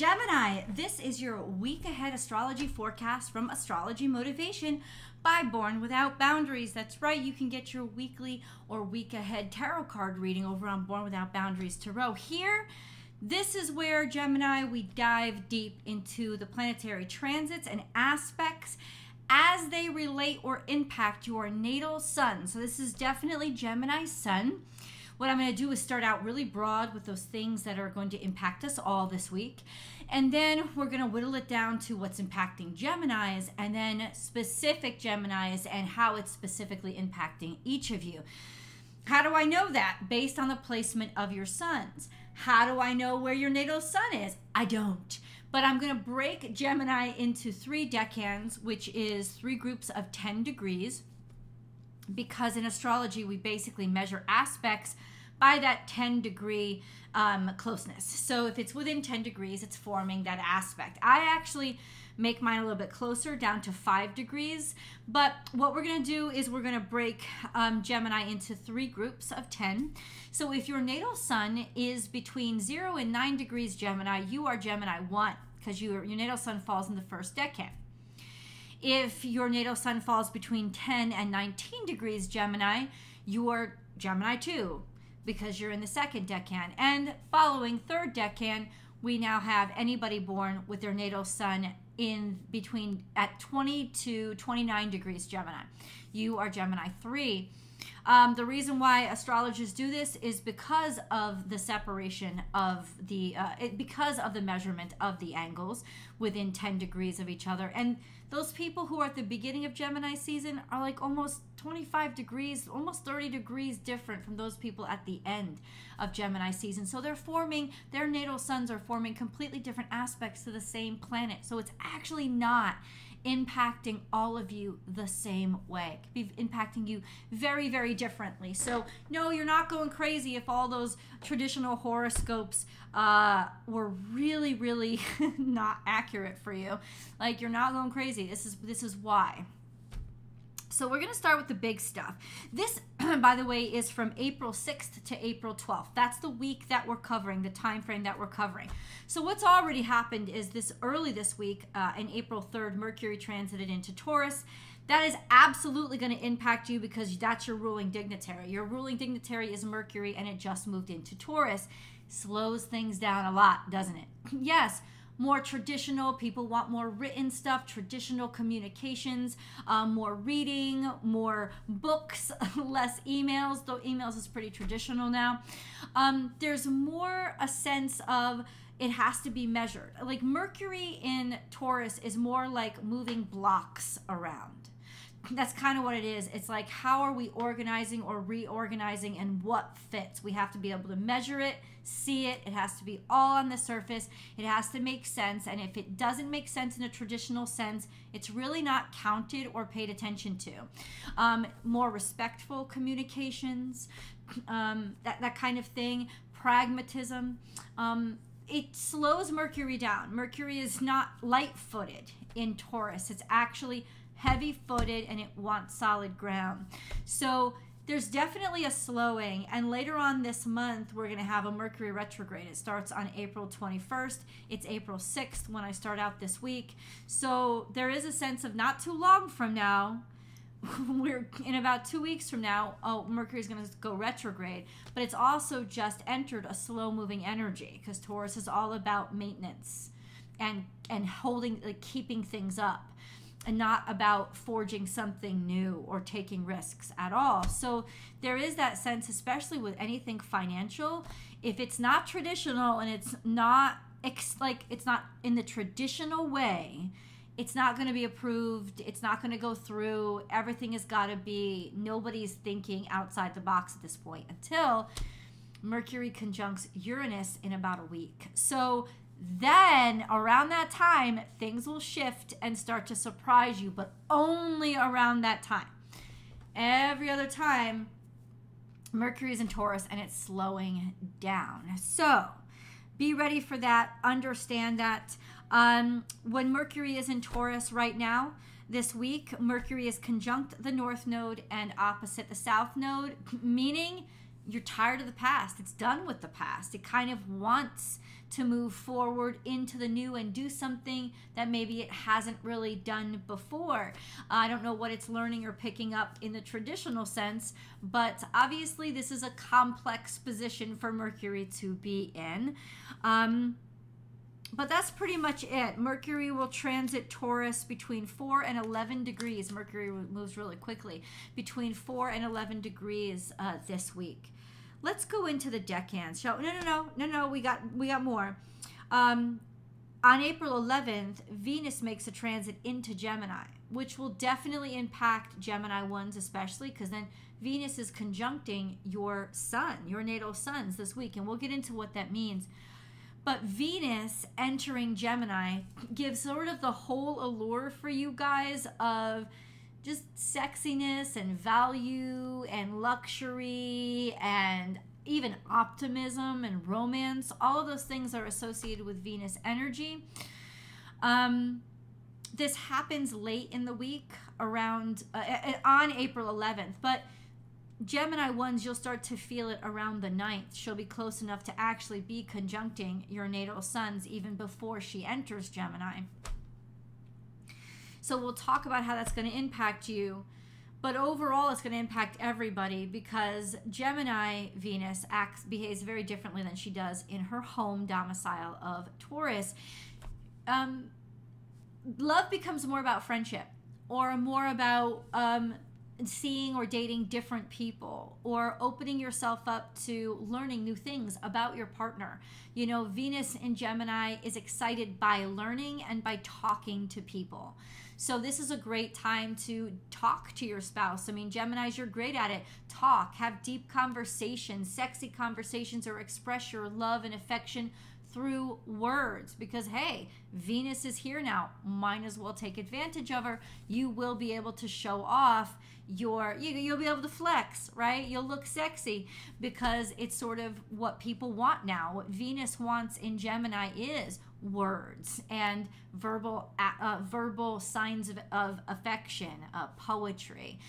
Gemini, this is your week ahead astrology forecast from Astrology Motivation by Born Without Boundaries. That's right, you can get your weekly or week ahead tarot card reading over on Born Without Boundaries Tarot. Here, this is where, Gemini, we dive deep into the planetary transits and aspects as they relate or impact your natal sun. So this is definitely Gemini's sun. What I'm going to do is start out really broad with those things that are going to impact us all this week. And then we're going to whittle it down to what's impacting Geminis and then specific Geminis and how it's specifically impacting each of you. How do I know that? Based on the placement of your suns. How do I know where your natal sun is? I don't. But I'm going to break Gemini into 3 decans, which is 3 groups of 10 degrees. Because in astrology, we basically measure aspects by that 10-degree closeness. So if it's within 10 degrees, it's forming that aspect. I actually make mine a little bit closer, down to 5 degrees. But what we're going to do is we're going to break Gemini into 3 groups of 10. So if your natal sun is between 0 and 9 degrees Gemini, you are Gemini 1, because your natal sun falls in the first decan. If your natal sun falls between 10 and 19 degrees Gemini, you are Gemini 2 because you're in the second decan. And following third decan, we now have anybody born with their natal sun in between at 20 to 29 degrees Gemini. You are Gemini 3. The reason why astrologers do this is because of the separation of the, because of the measurement of the angles within 10 degrees of each other. And those people who are at the beginning of Gemini season are like almost 25 degrees, almost 30 degrees different from those people at the end of Gemini season. So they're forming, their natal suns are forming completely different aspects to the same planet. So it's actually not impacting all of you the same way. It could be impacting you very, very differently. So no, you're not going crazy if all those traditional horoscopes were really, really not accurate for you. Like, you're not going crazy. This is why. So we're going to start with the big stuff. This, by the way, is from April 6th to April 12th. That's the week that we're covering, the time frame that we're covering. So what's already happened is early this week, in April 3rd, Mercury transited into Taurus. That is absolutely going to impact you because that's your ruling dignitary. Your ruling dignitary is Mercury, and it just moved into Taurus. Slows things down a lot, doesn't it? Yes. More traditional, people want more written stuff, traditional communications, more reading, more books, less emails, though emails is pretty traditional now. There's more a sense of it has to be measured. Like Mercury in Taurus is more like moving blocks around. That's kind of what it is. It's like, how are we organizing or reorganizing and what fits? We have to be able to measure it, see it. It has to be all on the surface. It has to make sense. And if it doesn't make sense in a traditional sense, it's really not counted or paid attention to. More respectful communications, that kind of thing. Pragmatism. It slows Mercury down. Mercury is not light-footed in Taurus. It's actually heavy-footed, and it wants solid ground. So there's definitely a slowing, and later on this month we're going to have a Mercury retrograde. It starts on April 21st. It's April 6th when I start out this week. So there is a sense of not too long from now, we're in about 2 weeks from now, Mercury is going to go retrograde, but it's also just entered a slow-moving energy because Taurus is all about maintenance and holding, like keeping things up, and not about forging something new or taking risks at all. So there is that sense, especially with anything financial, if it's not traditional and it's not it's not in the traditional way, it's not going to be approved. It's not going to go through. Everything has got to be, nobody's thinking outside the box at this point until Mercury conjuncts Uranus in about a week. So then around that time, things will shift and start to surprise you, but only around that time. Every other time, Mercury is in Taurus and it's slowing down. So be ready for that. Understand that. When Mercury is in Taurus right now, this week, Mercury is conjunct the North Node and opposite the South Node, meaning you're tired of the past. It's done with the past. It kind of wants to move forward into the new and do something that maybe it hasn't really done before. I don't know what it's learning or picking up in the traditional sense, but obviously this is a complex position for Mercury to be in. But that's pretty much it. Mercury will transit Taurus between 4 and 11 degrees. Mercury moves really quickly. Between 4 and 11 degrees this week. Let's go into the decans. No. We got more. On April 11th, Venus makes a transit into Gemini, which will definitely impact Gemini ones, especially because then Venus is conjuncting your sun, your natal suns this week, and we'll get into what that means. But Venus entering Gemini gives sort of the whole allure for you guys of just sexiness and value and luxury and even optimism and romance. All of those things are associated with Venus energy. This happens late in the week around on April 11th, but Gemini ones, you'll start to feel it around the 9th. She'll be close enough to actually be conjuncting your natal suns even before she enters Gemini. So we'll talk about how that's going to impact you. But overall, it's going to impact everybody because Gemini Venus behaves very differently than she does in her home domicile of Taurus. Love becomes more about friendship or more about seeing or dating different people or opening yourself up to learning new things about your partner. You know, Venus in Gemini is excited by learning and by talking to people. So this is a great time to talk to your spouse. I mean, Geminis, you're great at it. Talk, have deep conversations, sexy conversations, or express your love and affection through words because, hey, Venus is here now. Might as well take advantage of her. You will be able to show off you'll be able to flex, right? You'll look sexy because it's sort of what people want now. What Venus wants in Gemini is words and verbal signs of affection, poetry,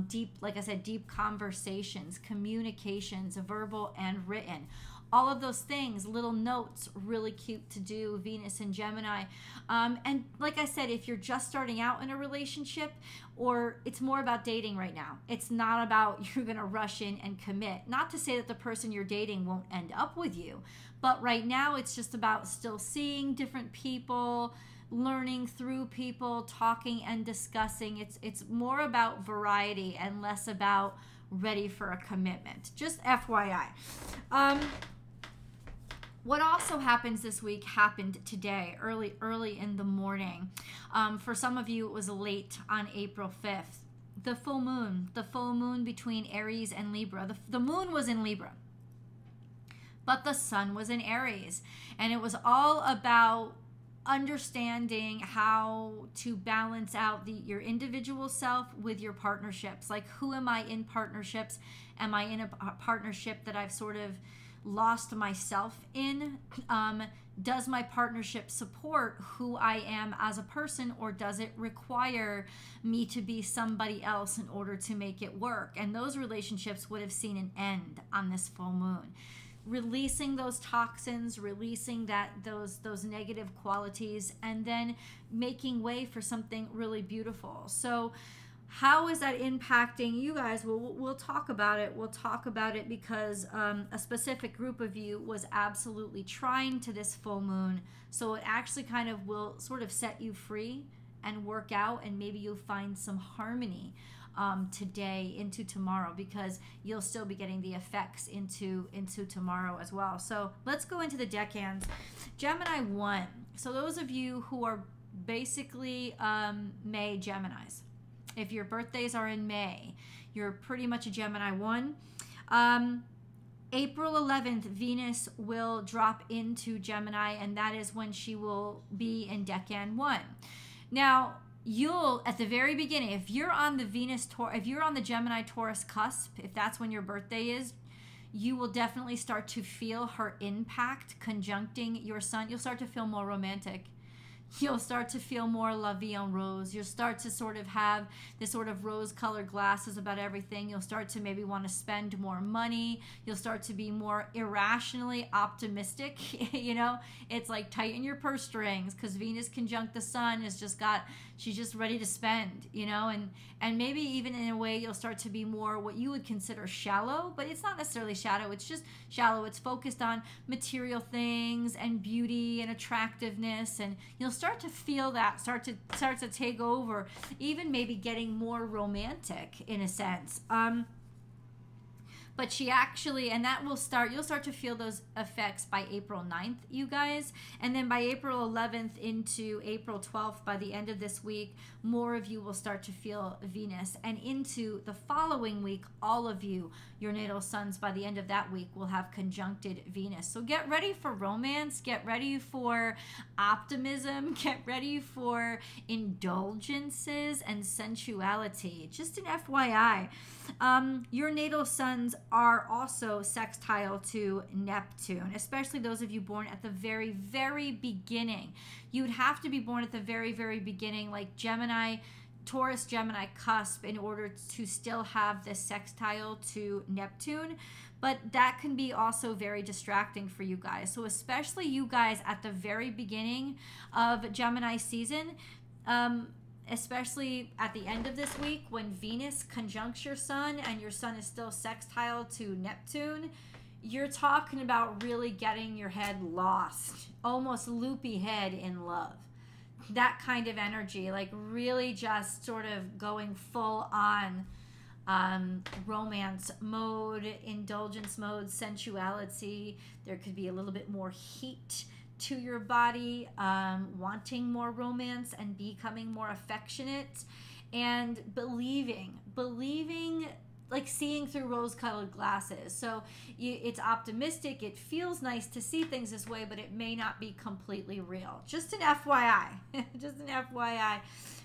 deep, like I said, deep conversations, communications, verbal and written. All of those things, little notes, really cute to do, Venus and Gemini. And like I said, if you're just starting out in a relationship, or it's more about dating right now, it's not about you're going to rush in and commit. Not to say that the person you're dating won't end up with you, but right now it's just about still seeing different people, learning through people, talking and discussing. It's more about variety and less about ready for a commitment. Just FYI. What also happens this week happened today, early in the morning. For some of you, it was late on April 5th. The full moon between Aries and Libra. The moon was in Libra, but the sun was in Aries. And it was all about understanding how to balance out your individual self with your partnerships. Like, who am I in partnerships? Am I in a partnership that I've sort of lost myself in? Does my partnership support who I am as a person, or does it require me to be somebody else in order to make it work? And those relationships would have seen an end on this full moon. Releasing those toxins, releasing those negative qualities, and then making way for something really beautiful. So how is that impacting you guys? Well, we'll talk about it. We'll talk about it because a specific group of you was absolutely trying to this full moon. So it actually kind of will sort of set you free and work out, and maybe you'll find some harmony today into tomorrow, because you'll still be getting the effects into tomorrow as well. So let's go into the decans. Gemini 1. So those of you who are basically May Geminis, if your birthdays are in May, you're pretty much a Gemini 1. April 11th, Venus will drop into Gemini, and that is when she will be in Decan 1. Now, you'll, at the very beginning, if you're on the if you're on the Gemini Taurus cusp, if that's when your birthday is, you will definitely start to feel her impact conjuncting your sun. You'll start to feel more romantic. You'll start to feel more la vie en rose. You'll start to sort of have this sort of rose-colored glasses about everything. You'll start to maybe want to spend more money. You'll start to be more irrationally optimistic. You know, it's like tighten your purse strings, because Venus conjunct the sun has just got, she's just ready to spend, you know, and maybe even in a way you'll start to be more what you would consider shallow, but it's not necessarily shallow. It's just shallow. It's focused on material things and beauty and attractiveness, and you'll start to feel that start to take over, even maybe getting more romantic in a sense. But she actually, and that will start, you'll start to feel those effects by April 9th, you guys. And then by April 11th into April 12th, by the end of this week, more of you will start to feel Venus. And into the following week, all of you, your natal suns, by the end of that week, will have conjuncted Venus. So get ready for romance, get ready for optimism, get ready for indulgences and sensuality. Just an FYI. Your natal suns are also sextile to Neptune, especially those of you born at the very, very beginning. You would have to be born at the very, very beginning, like Gemini, Taurus, Gemini cusp, in order to still have this sextile to Neptune. But that can be also very distracting for you guys. So especially you guys at the very beginning of Gemini season, especially at the end of this week when Venus conjuncts your sun and your sun is still sextile to Neptune, you're talking about really getting your head lost, almost loopy head in love. That kind of energy, like really just sort of going full on romance mode, indulgence mode, sensuality. There could be a little bit more heat to your body, wanting more romance and becoming more affectionate, and believing, like seeing through rose-colored glasses. So it's optimistic. It feels nice to see things this way, but it may not be completely real. Just an FYI. Just an FYI.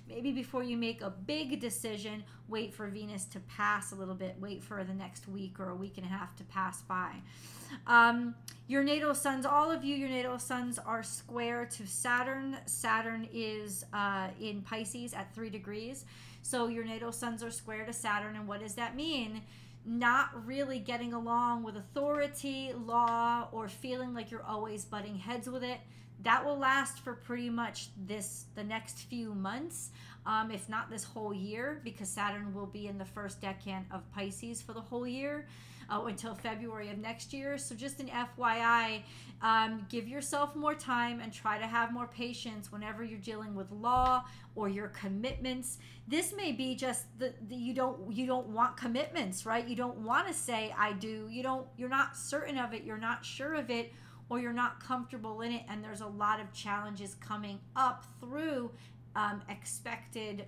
Maybe before you make a big decision, wait for Venus to pass a little bit. Wait for the next week or a week and a half to pass by. Your natal suns, all of you, your natal suns are square to Saturn. Saturn is in Pisces at 3 degrees. So your natal suns are square to Saturn. And what does that mean? Not really getting along with authority, law, or feeling like you're always butting heads with it. That will last for pretty much the next few months, if not this whole year, because Saturn will be in the first decan of Pisces for the whole year, until February of next year. So just an FYI, give yourself more time and try to have more patience whenever you're dealing with law or your commitments. This may be just you don't want commitments, right? You don't want to say I do. You're not certain of it. You're not sure of it, or you're not comfortable in it, and there's a lot of challenges coming up through expected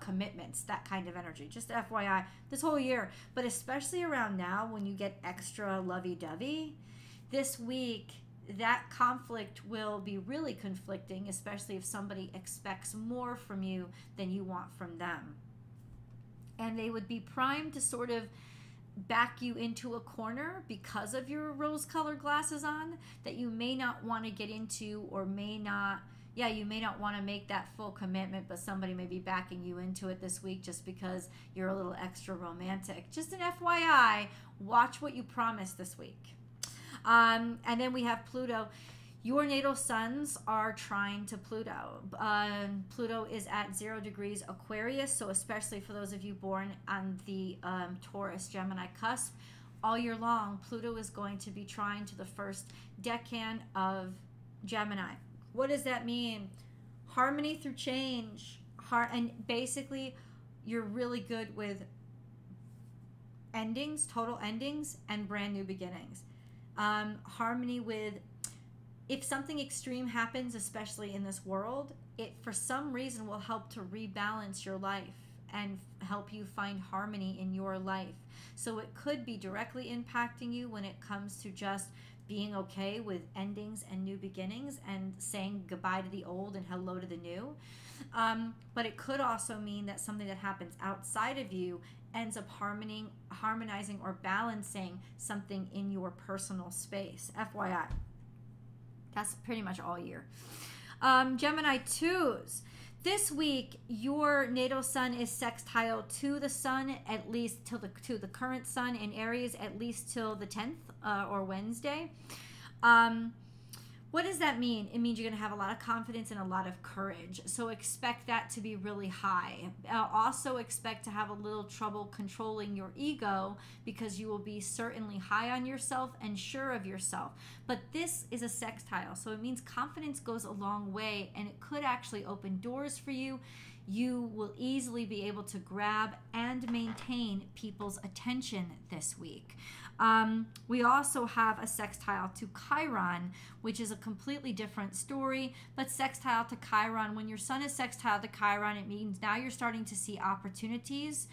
commitments, that kind of energy. Just FYI, this whole year, but especially around now when you get extra lovey-dovey, this week, that conflict will be really conflicting, especially if somebody expects more from you than you want from them. And they would be primed to sort of back you into a corner because of your rose-colored glasses on that you may not want to get into, or may not, you may not want to make that full commitment, but somebody may be backing you into it this week just because you're a little extra romantic. Just an FYI, watch what you promise this week. And then we have Pluto. Your natal suns are trine to Pluto. Pluto is at 0 degrees Aquarius, so especially for those of you born on the Taurus Gemini cusp, all year long, Pluto is going to be trine to the first decan of Gemini. What does that mean? Harmony through change. And basically, you're really good with endings, total endings, and brand new beginnings. Harmony with, if something extreme happens, especially in this world, it for some reason will help to rebalance your life and help you find harmony in your life. So it could be directly impacting you when it comes to just being okay with endings and new beginnings and saying goodbye to the old and hello to the new. But it could also mean that something that happens outside of you ends up harmonizing or balancing something in your personal space. FYI. That's pretty much all year. Gemini 2s. This week, your natal sun is sextile to the sun, at least till to the current sun in Aries, at least till the 10th or Wednesday. What does that mean? It means you're going to have a lot of confidence and a lot of courage. So expect that to be really high. Also expect to have a little trouble controlling your ego, because you will be certainly high on yourself and sure of yourself. But this is a sextile, so it means confidence goes a long way, and it could actually open doors for you. You will easily be able to grab and maintain people's attention this week. We also have a sextile to Chiron, which is a completely different story, but sextile to Chiron, when your sun is sextile to Chiron, it means now you're starting to see opportunities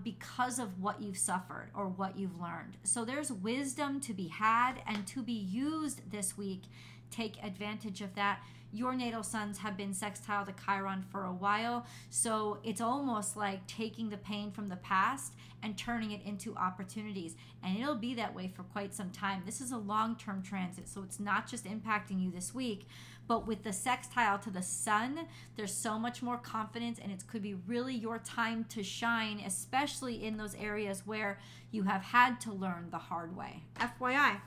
because of what you've suffered or what you've learned. So there's wisdom to be had and to be used this week. Take advantage of that. Your natal suns have been sextile to Chiron for a while, so it's almost like taking the pain from the past and turning it into opportunities, and it'll be that way for quite some time. This is a long-term transit, so it's not just impacting you this week, but with the sextile to the sun, there's so much more confidence, and it could be really your time to shine, especially in those areas where you have had to learn the hard way. FYI,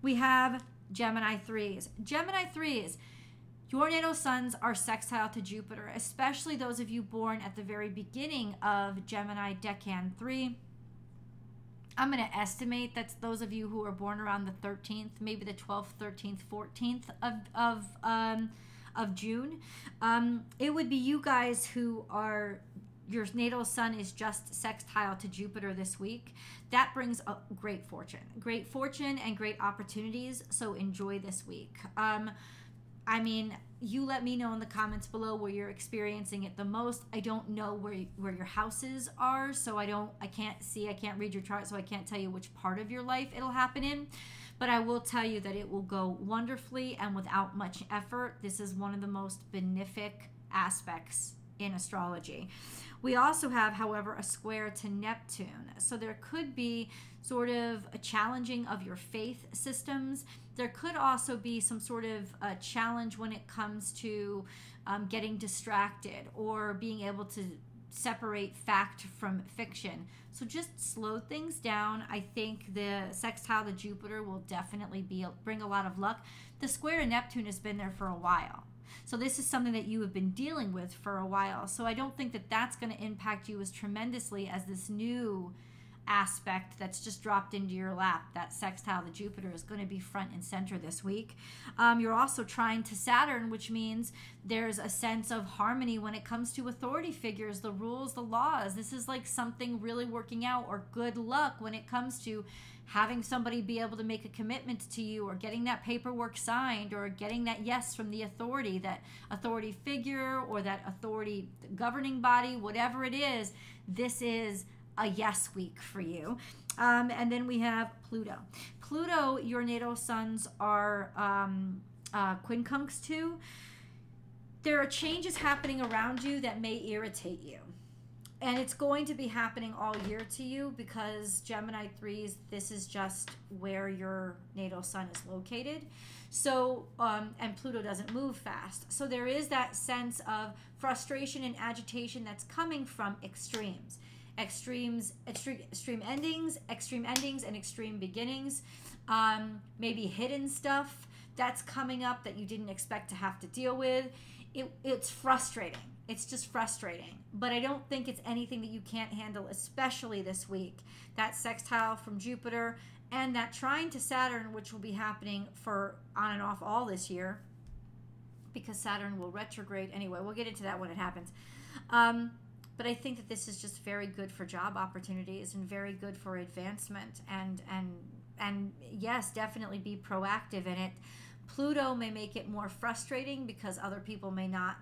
we have Gemini 3s. Gemini 3s, your natal suns are sextile to Jupiter, especially those of you born at the very beginning of Gemini Decan 3. I'm going to estimate that's those of you who are born around the 13th, maybe the 12th, 13th, 14th of June. It would be you guys who are, your natal sun is just sextile to Jupiter this week. That brings a great fortune and great opportunities. So enjoy this week. I mean, you let me know in the comments below where you're experiencing it the most. I don't know where your houses are, so I can't read your chart, so I can't tell you which part of your life it'll happen in. But I will tell you that it will go wonderfully and without much effort. This is one of the most benefic aspects in astrology. We also have, however, a square to Neptune. So there could be sort of a challenging of your faith systems. There could also be some sort of a challenge when it comes to getting distracted or being able to separate fact from fiction. So just slow things down. I think the sextile to Jupiter will definitely bring a lot of luck. The square to Neptune has been there for a while. So this is something that you have been dealing with for a while. So I don't think that that's going to impact you as tremendously as this new aspect that's just dropped into your lap. That sextile to Jupiter is going to be front and center this week. You're also trying to Saturn, which means there's a sense of harmony when it comes to authority figures, the rules, the laws. This is like something really working out, or good luck when it comes to having somebody be able to make a commitment to you, or getting that paperwork signed, or getting that yes from the authority, that authority figure, or that authority governing body, whatever it is. This is a yes week for you. And then we have Pluto. Pluto, your natal suns are quincunx to. There are changes happening around you that may irritate you. And it's going to be happening all year to you, because Gemini 3s, this is just where your natal sun is located. So, and Pluto doesn't move fast. So there is that sense of frustration and agitation that's coming from extremes. Extreme endings, and extreme beginnings. Maybe hidden stuff that's coming up that you didn't expect to have to deal with. It's frustrating. It's just frustrating. But I don't think it's anything that you can't handle, especially this week. That sextile from Jupiter and that trine to Saturn, which will be happening for on and off all this year, because Saturn will retrograde anyway. We'll get into that when it happens. But I think that this is just very good for job opportunities and very good for advancement. And yes, definitely be proactive in it. Pluto may make it more frustrating because other people may not.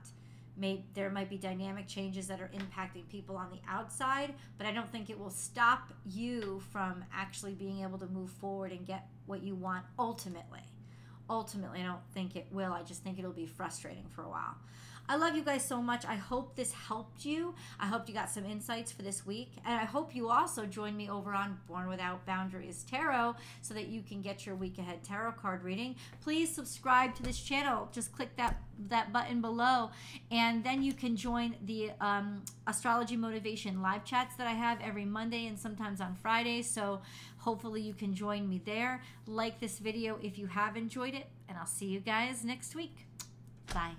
There might be dynamic changes that are impacting people on the outside, but I don't think it will stop you from actually being able to move forward and get what you want ultimately. Ultimately, I don't think it will. I just think it'll be frustrating for a while. I love you guys so much. I hope this helped you. I hope you got some insights for this week. And I hope you also join me over on Born Without Boundaries Tarot so that you can get your week ahead tarot card reading. Please subscribe to this channel. Just click that button below, and then you can join the Astrology Motivation live chats that I have every Monday and sometimes on Friday. So hopefully you can join me there. Like this video if you have enjoyed it, and I'll see you guys next week. Bye.